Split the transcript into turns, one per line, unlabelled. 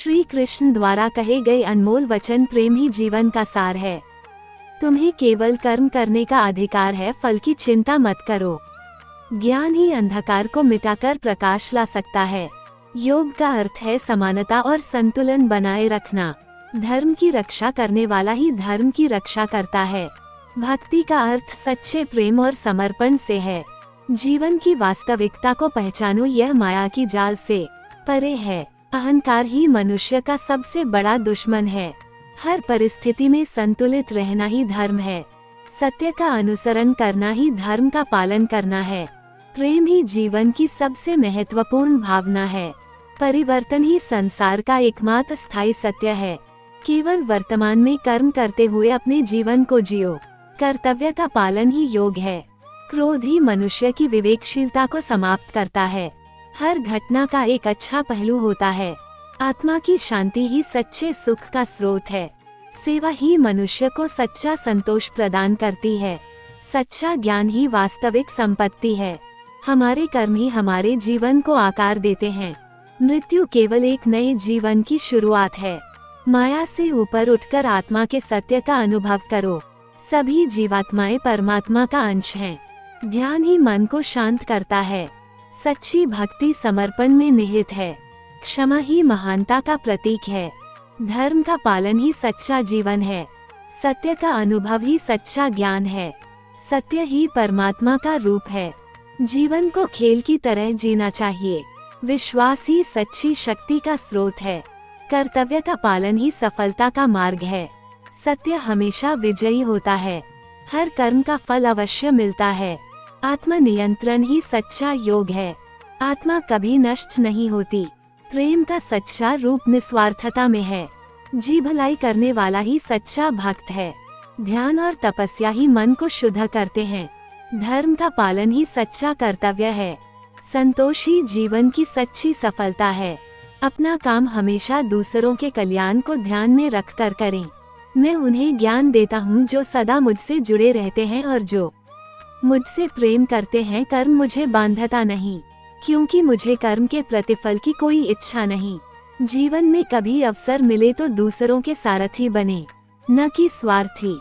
श्री कृष्ण द्वारा कहे गए अनमोल वचन प्रेम ही जीवन का सार है। तुम्हें केवल कर्म करने का अधिकार है, फल की चिंता मत करो। ज्ञान ही अंधकार को मिटाकर प्रकाश ला सकता है। योग का अर्थ है समानता और संतुलन बनाए रखना। धर्म की रक्षा करने वाला ही धर्म की रक्षा करता है। भक्ति का अर्थ सच्चे प्रेम और समर्पण से है। जीवन की वास्तविकता को पहचानो, यह माया की जाल से परे है। अहंकार ही मनुष्य का सबसे बड़ा दुश्मन है। हर परिस्थिति में संतुलित रहना ही धर्म है। सत्य का अनुसरण करना ही धर्म का पालन करना है। प्रेम ही जीवन की सबसे महत्वपूर्ण भावना है। परिवर्तन ही संसार का एकमात्र स्थायी सत्य है। केवल वर्तमान में कर्म करते हुए अपने जीवन को जियो। कर्तव्य का पालन ही योग है। क्रोध ही मनुष्य की विवेकशीलता को समाप्त करता है। हर घटना का एक अच्छा पहलू होता है। आत्मा की शांति ही सच्चे सुख का स्रोत है। सेवा ही मनुष्य को सच्चा संतोष प्रदान करती है। सच्चा ज्ञान ही वास्तविक संपत्ति है। हमारे कर्म ही हमारे जीवन को आकार देते हैं। मृत्यु केवल एक नए जीवन की शुरुआत है। माया से ऊपर उठकर आत्मा के सत्य का अनुभव करो। सभी जीवात्माएं परमात्मा का अंश हैं। ध्यान ही मन को शांत करता है। सच्ची भक्ति समर्पण में निहित है। क्षमा ही महानता का प्रतीक है। धर्म का पालन ही सच्चा जीवन है। सत्य का अनुभव ही सच्चा ज्ञान है। सत्य ही परमात्मा का रूप है। जीवन को खेल की तरह जीना चाहिए। विश्वास ही सच्ची शक्ति का स्रोत है। कर्तव्य का पालन ही सफलता का मार्ग है। सत्य हमेशा विजयी होता है। हर कर्म का फल अवश्य मिलता है। आत्मनियंत्रण ही सच्चा योग है। आत्मा कभी नष्ट नहीं होती। प्रेम का सच्चा रूप निस्वार्थता में है। जी भलाई करने वाला ही सच्चा भक्त है। ध्यान और तपस्या ही मन को शुद्ध करते हैं। धर्म का पालन ही सच्चा कर्तव्य है। संतोष ही जीवन की सच्ची सफलता है। अपना काम हमेशा दूसरों के कल्याण को ध्यान में रखकर करें। मैं उन्हें ज्ञान देता हूँ जो सदा मुझसे जुड़े रहते हैं और जो मुझसे प्रेम करते हैं। कर्म मुझे बांधता नहीं, क्योंकि मुझे कर्म के प्रतिफल की कोई इच्छा नहीं। जीवन में कभी अवसर मिले तो दूसरों के सारथी बने, न कि स्वार्थी।